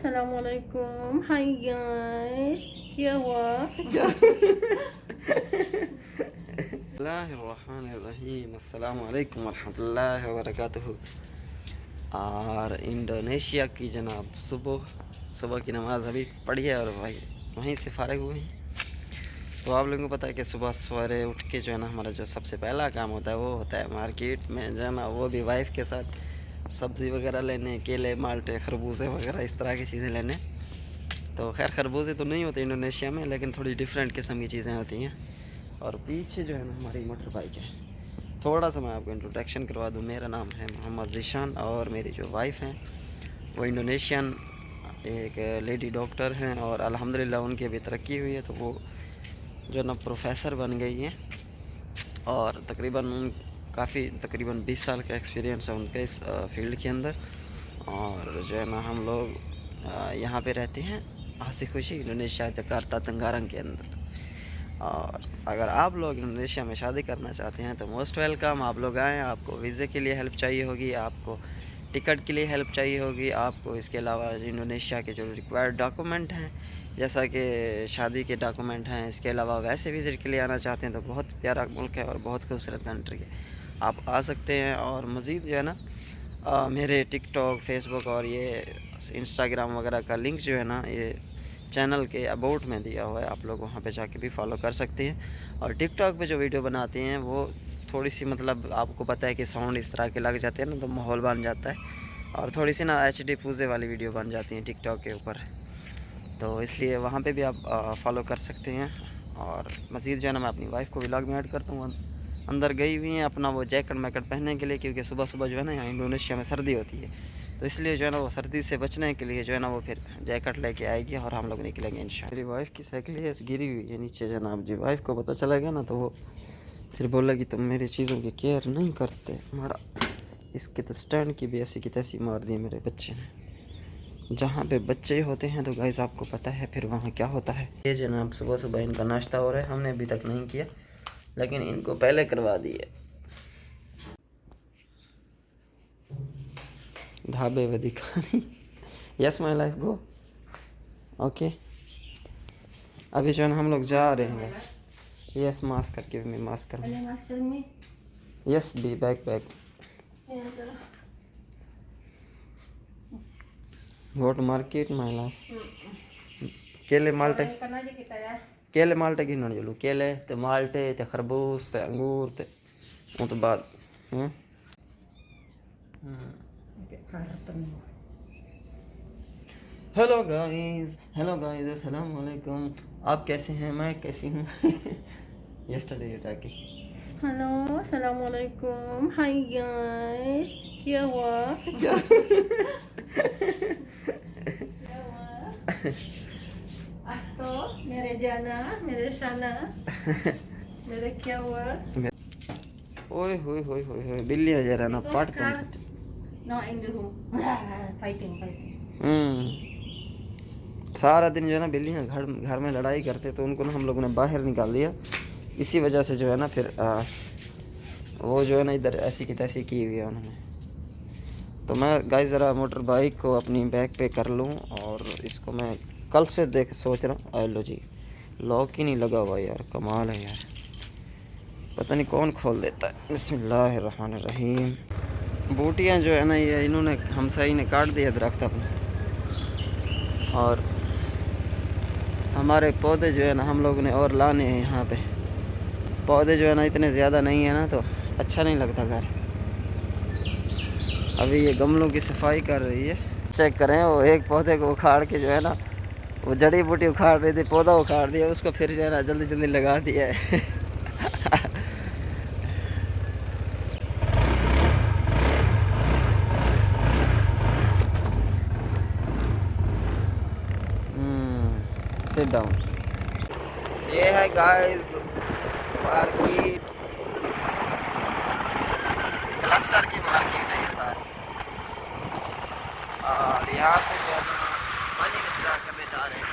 अस्सलामुअलैकुम, hi guys, क्या हुआ? क्या? बिस्मिल्लाहिर्रहमानिर्रहीम, अस्सलामु अलैकुम वरहमतुल्लाहि वबरकातुहू। और इंडोनेशिया की जनाब सुबह सुबह की नमाज़ अभी पढ़ी है और भाई वहीं से फ़ारिग हुए हैं। तो आप लोगों को पता है कि सुबह सवेरे उठ के जो है ना हमारा जो सबसे पहला काम होता है वो होता है मार्केट में जो है ना, वो भी वाइफ के साथ सब्ज़ी वगैरह लेने, केले माल्टे खरबूजे वगैरह इस तरह की चीज़ें लेने। तो खैर खरबूजे तो नहीं होते इंडोनेशिया में, लेकिन थोड़ी डिफरेंट किस्म की चीज़ें होती हैं। और पीछे जो है ना हमारी मोटर बाइक है। थोड़ा सा मैं आपको इंट्रोडक्शन करवा दूँ। मेरा नाम है मोहम्मद ज़ीशान और मेरी जो वाइफ हैं वो इंडोनेशियन एक लेडी डॉक्टर हैं और अल्हम्दुलिल्लाह उनकी अभी तरक्की हुई है, तो वो जो ना प्रोफेसर बन गई हैं और तकरीबन 20 साल का एक्सपीरियंस है उनके इस फील्ड के अंदर। और जो है ना हम लोग यहाँ पे रहते हैं हंसी खुशी इंडोनेशिया जकार्ता तंगारंग के अंदर। और अगर आप लोग इंडोनेशिया में शादी करना चाहते हैं तो मोस्ट वेलकम, आप लोग आएँ। आपको वीज़े के लिए हेल्प चाहिए होगी, आपको टिकट के लिए हेल्प चाहिए होगी, आपको इसके अलावा इंडोनेशिया के जो रिक्वायर्ड डॉक्यूमेंट हैं जैसा कि शादी के डॉक्यूमेंट हैं, इसके अलावा वैसे विज़िट के लिए आना चाहते हैं तो बहुत प्यारा मुल्क है और बहुत खूबसूरत कंट्री है, आप आ सकते हैं। और मज़ीद जो है ना मेरे टिकटॉक, फेसबुक और ये इंस्टाग्राम वगैरह का लिंक जो है ना ये चैनल के अबाउट में दिया हुआ है, आप लोग वहाँ पे जाके भी फॉलो कर सकते हैं। और टिकटॉक पे जो वीडियो बनाते हैं वो थोड़ी सी मतलब आपको पता है कि साउंड इस तरह के लग जाते हैं ना, तो माहौल बन जाता है और थोड़ी सी ना HD पूजे वाली वीडियो बन जाती हैं टिकटॉक के ऊपर, तो इसलिए वहाँ पे भी आप फॉलो कर सकते हैं। और मज़ीद जो है ना मैं अपनी वाइफ को व्लॉग में ऐड करता हूँ। अंदर गई हुई हैं अपना वो जैकेट मैकेट पहनने के लिए, क्योंकि सुबह सुबह जो है ना यहाँ इंडोनेशिया में सर्दी होती है, तो इसलिए जो है ना वो सर्दी से बचने के लिए जो है ना वो फिर जैकेट लेके आएगी और हम लोग निकलेंगे इंशाल्लाह। मेरी वाइफ की साइकिल है गिरी हुई है नीचे जनाब जी। वाइफ को पता चला ना तो वो फिर बोला कि तुम मेरी चीज़ों की केयर नहीं करते। हमारा इसके तो स्टैंड की भी ऐसी की तैसी मार दी मेरे बच्चे ने। जहाँ पे बच्चे होते हैं तो गाइस आपको पता है फिर वहाँ क्या होता है। ये जनाब सुबह सुबह इनका नाश्ता हो रहा है, हमने अभी तक नहीं किया लेकिन इनको पहले करवा दिया। ढाबे व दिखानी। Yes my life go okay. अभी जो है हम लोग जा रहे हैं बस। यस मास्क करके मैं मास्क कर yes be back back go to market my life. केले माल्टे गिनने चलू, केले ते माल्टे ते खरबूज ते अंगूर ते वो तो बाद हेलो गाइस अस्सलाम वालेकुम। आप कैसे हैं, मैं कैसी हूँ। Yesterday you talking. हेलो, अस्सलामुअलैकुम, हाय गाइस, क्या हुआ? क्या? तो मेरे जाना मेरे साना मेरे क्या हुआ? ओए होए होए होए होए बिल्ली है जरा ना पाट तुम से। नो एंगल हूँ फाइटिंग। सारा दिन जो है ना बिल्लियाँ घर में लड़ाई करते, तो उनको ना हम लोगों ने बाहर निकाल दिया। इसी वजह से जो है ना फिर वो जो है ना इधर ऐसी की तैसी की हुई है उन्होंने। तो मैं गाइस ज़रा मोटर बाइक को अपनी बैक पे कर लूँ और इसको मैं कल से सोच रहा हूँ। लो जी लॉक ही नहीं लगा हुआ यार, कमाल है यार, पता नहीं कौन खोल देता है। बिस्मिल्लाहिर्रहमानिर्रहीम। बूटियाँ जो है ना ये इन्होंने हमसाई ने काट दिया दरख्त अपने, और हमारे पौधे जो है ना हम लोगों ने और लाने हैं यहाँ पे। पौधे जो है ना इतने ज़्यादा नहीं है ना तो अच्छा नहीं लगता घर। अभी ये गमलों की सफाई कर रही है, चेक करें। वो एक पौधे को उखाड़ के जो है ना वो जड़ी बूटी उखाड़ रही थी, पौधा उखाड़ दिया उसको, फिर जो है ना जल्दी जल्दी लगा दिया है। Sit down. ये है गाइस मार्केट, क्लस्टर की मार्केट है ये सारी। और यहाँ से जो है पानी निकला करने जा रहे हैं।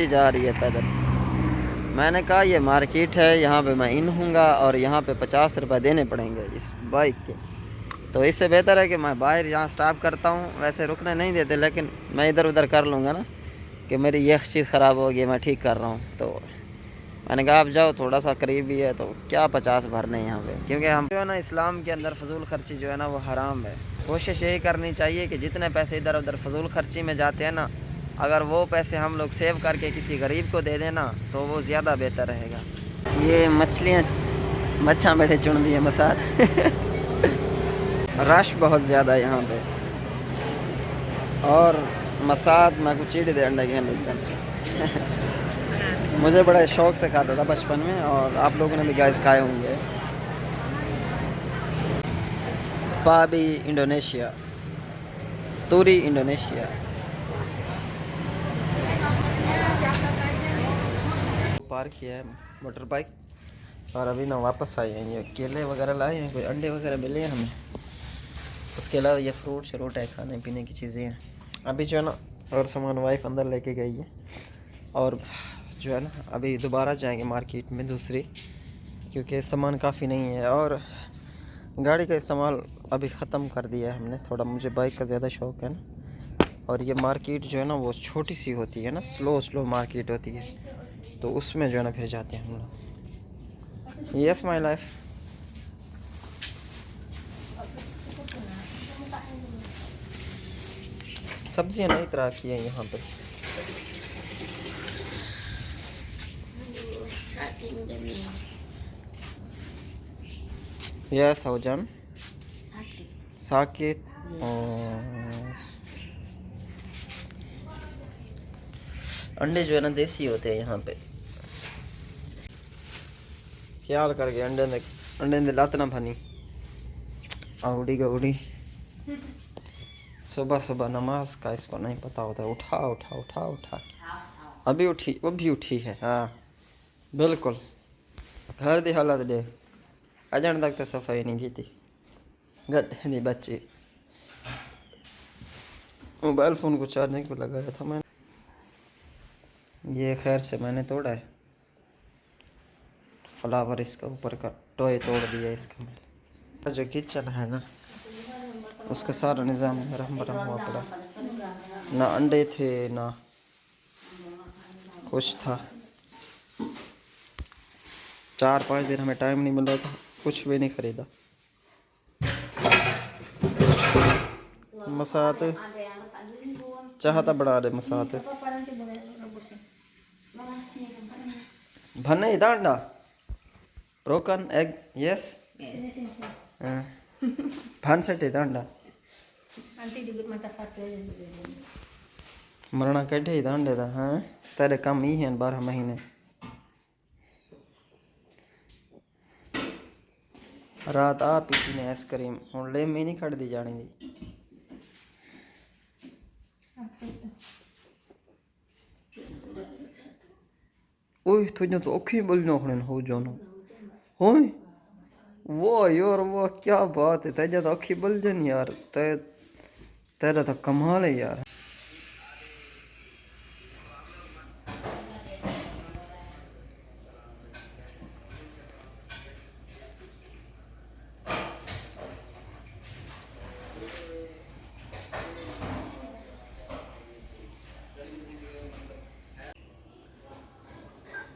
जा रही है पैदल। मैंने कहा ये मार्केट है, यहाँ पे मैं इन हूँगा और यहाँ पे 50 रुपये देने पड़ेंगे इस बाइक के। तो इससे बेहतर है कि मैं बाहर यहाँ स्टॉप करता हूँ। वैसे रुकने नहीं देते, लेकिन मैं इधर उधर कर लूँगा ना कि मेरी यह चीज़ ख़राब होगी, मैं ठीक कर रहा हूँ। तो मैंने कहा आप जाओ, थोड़ा सा करीब ही है तो क्या 50 भरने यहाँ पे, क्योंकि हम जो है ना इस्लाम के अंदर फजूल खर्ची जो है ना वो हराम है। कोशिश यही करनी चाहिए कि जितने पैसे इधर उधर फजूल खर्ची में जाते हैं ना, अगर वो पैसे हम लोग सेव करके किसी गरीब को दे देना तो वो ज़्यादा बेहतर रहेगा। ये मच्छा बैठे चुन दिए मसाद रश बहुत ज़्यादा है यहाँ पे, और मसाद मैं कुछ चीड़ दे अंडे के मुझे बड़ा शौक़ से खाता था बचपन में, और आप लोगों ने भी गैस खाए होंगे। पाबी इंडोनेशिया, तूरी इंडोनेशिया। पार्क किया है मोटर बाइक, और अभी ना वापस आए हैं। ये केले वगैरह लाए हैं, कोई अंडे वगैरह मिले हैं हमें, उसके अलावा ये फ्रूट श्रूट है, खाने पीने की चीज़ें हैं। अभी जो है ना और सामान वाइफ अंदर लेके गई है, और जो है ना अभी दोबारा जाएंगे मार्केट में दूसरी, क्योंकि सामान काफ़ी नहीं है, और गाड़ी का इस्तेमाल अभी ख़त्म कर दिया है हमने। थोड़ा मुझे बाइक का ज़्यादा शौक़ है ना, और ये मार्केट जो है ना वो छोटी सी होती है ना, स्लो मार्केट होती है, तो उसमें जो है ना फिर जाते हैं हम लोग। Yes my life. सब्जियां नई तरह की हैं यहाँ पे। यस हौजान साकित। अंडे जो है ना देसी होते हैं यहाँ पे, ख्याल करके अंडे ने लात ना भनी। आउड़ी गौड़ी सुबह सुबह नमाज का इसको नहीं पता होता। उठा उठा उठा उठा, अभी उठी, वो भी उठी है। हाँ बिल्कुल, घर की हालत देख, अजन तक तो सफाई नहीं की थी। गड्ढे दी बच्ची, मोबाइल फ़ोन को चार्जिंग पे लगाया था मैंने। ये खैर से मैंने तोड़ा है फ्लावर, इसका ऊपर का टॉय तोड़ दिया इसका। मैंने जो किचन है ना उसका सारा निज़ाम नरम बरम हुआ पड़ा, ना अंडे थे ना कुछ था। 4-5 दिन हमें टाइम नहीं मिल रहा था, कुछ भी नहीं ख़रीदा। मसात चाहता बड़ा दे मसात भन्ने इधर अंडा ब्रोकन एग। यस भान सेट इधर अंडा मरना कैठे इधर अंडे दा। हाँ तेरे कम ही हैं 12 महीने। रात आ पीती ने आइसक्रीम, हुण ले में नहीं खड़ दी जानी दी। ओए तुझे तो औखी बोलना खड़न हो जानो होए। वो यार वो क्या बात है, तेजा तो औखी बोल जन यार, तेरा तो कमाल है यार।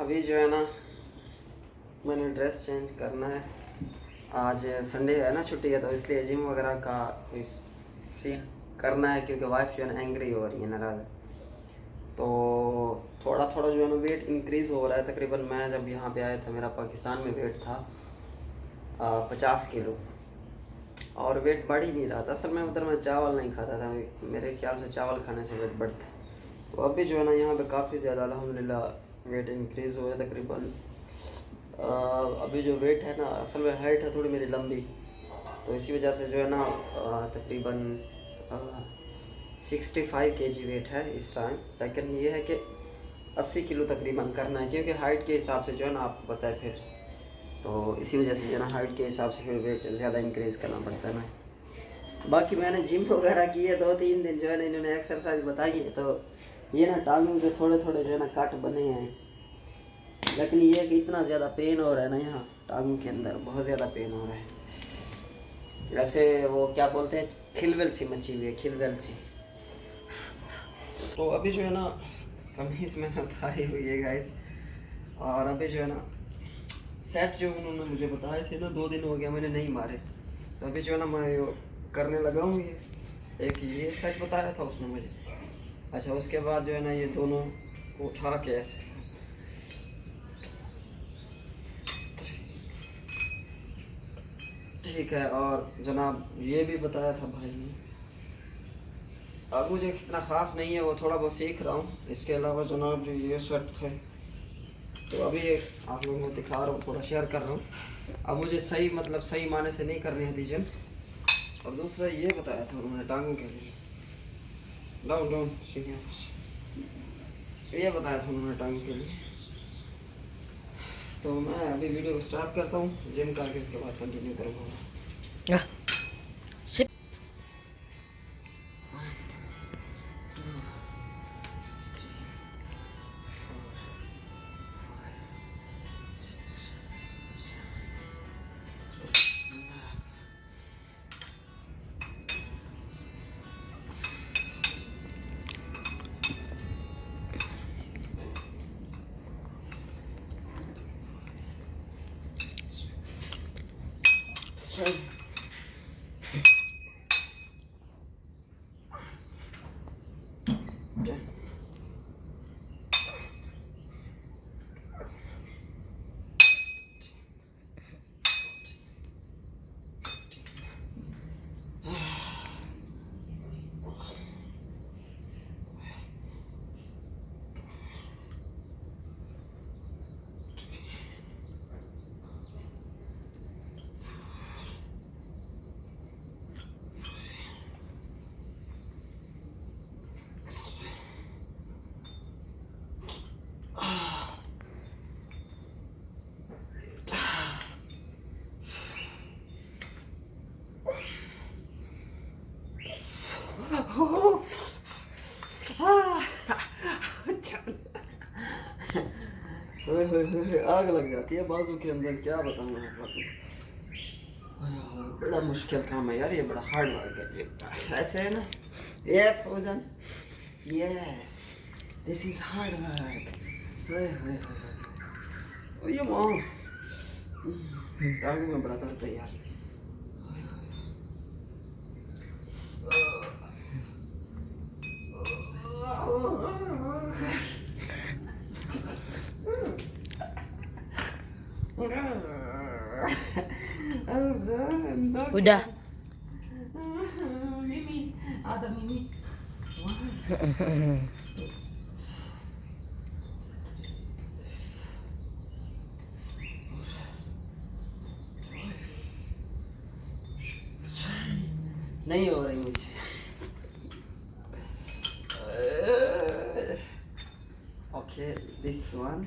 अभी जो है ना मैंने ड्रेस चेंज करना है। आज संडे है ना, छुट्टी है, तो इसलिए जिम वगैरह का सीन करना है, क्योंकि वाइफ जो है ना एंग्री हो रही है, नाराज़ है। तो थोड़ा थोड़ा जो है ना वेट इंक्रीज़ हो रहा है। तकरीबन मैं जब यहाँ पे आया था मेरा पाकिस्तान में वेट था 50 किलो, और वेट बढ़ ही नहीं रहा था। असल में उधर मैं चावल नहीं खाता था, मेरे ख्याल से चावल खाने से वेट बढ़ता है। तो अभी जो है ना यहाँ पे काफ़ी ज़्यादा अल्हम्दुलिल्लाह वेट इंक्रीज़ हुआ है। तकरीबन अभी जो वेट है ना, असल में हाइट है थोड़ी मेरी लंबी, तो इसी वजह से जो है ना तकरीबन 65 kg वेट है इस टाइम। लेकिन ये है कि 80 किलो तकरीबन करना है, क्योंकि हाइट के हिसाब से जो है ना आपको पता है फिर, तो इसी वजह से जो है ना हाइट के हिसाब से फिर वेट ज़्यादा इंक्रीज़ करना पड़ता है ना। बाकी मैंने जिम वगैरह की है 2-3 दिन, जो है ना इन्होंने एक्सरसाइज बताई है, तो ये ना टांगों के थोड़े थोड़े जो है ना कट बने हैं। लेकिन ये कि इतना ज़्यादा पेन हो रहा है ना यहाँ टांगों के अंदर, बहुत ज़्यादा पेन हो रहा है। जैसे वो क्या बोलते हैं, खिलवल सी मची हुई है, खिलवल सी। तो अभी जो है ना कमीज मैंने उतारी हुई है गाइस, और अभी जो है ना सेट जो उन्होंने मुझे बताए थे ना, 2 दिन हो गया मैंने नहीं मारे, तो अभी जो है ना मैं यो करने लगा हूँ। ये एक ये सेट बताया था उसने मुझे। अच्छा, उसके बाद जो है ना ये दोनों को उठा के ऐसे, ठीक है। और जनाब ये भी बताया था भाई ने, अब मुझे इतना ख़ास नहीं है, वो थोड़ा बहुत सीख रहा हूँ। इसके अलावा जनाब जो ये सेट थे, तो अभी एक आप लोगों को दिखा रहा हूँ, थोड़ा शेयर कर रहा हूँ। अब मुझे सही मतलब सही माने से नहीं करनी है जिम। और दूसरा ये बताया था उन्होंने टांगों के लिए, डाउन डाउन, ये बताया था उन्होंने टांगों के लिए। तो मैं अभी वीडियो को स्टार्ट करता हूँ, जिम करके उसके बाद कंटिन्यू करूँगा। आग लग जाती है बाजू के अंदर, क्या बताऊँ मैं आप लोगों को। बड़ा मुश्किल काम है यार, ये बड़ा हार्ड वर्क है जिम का। ऐसे है ना, यस हो जान, yes this is hard work. ये माँ टांग में बड़ा दर्द है यार। Udah. Mimi, ada Mimi. नहीं हो रही मुझे। Okay, this one.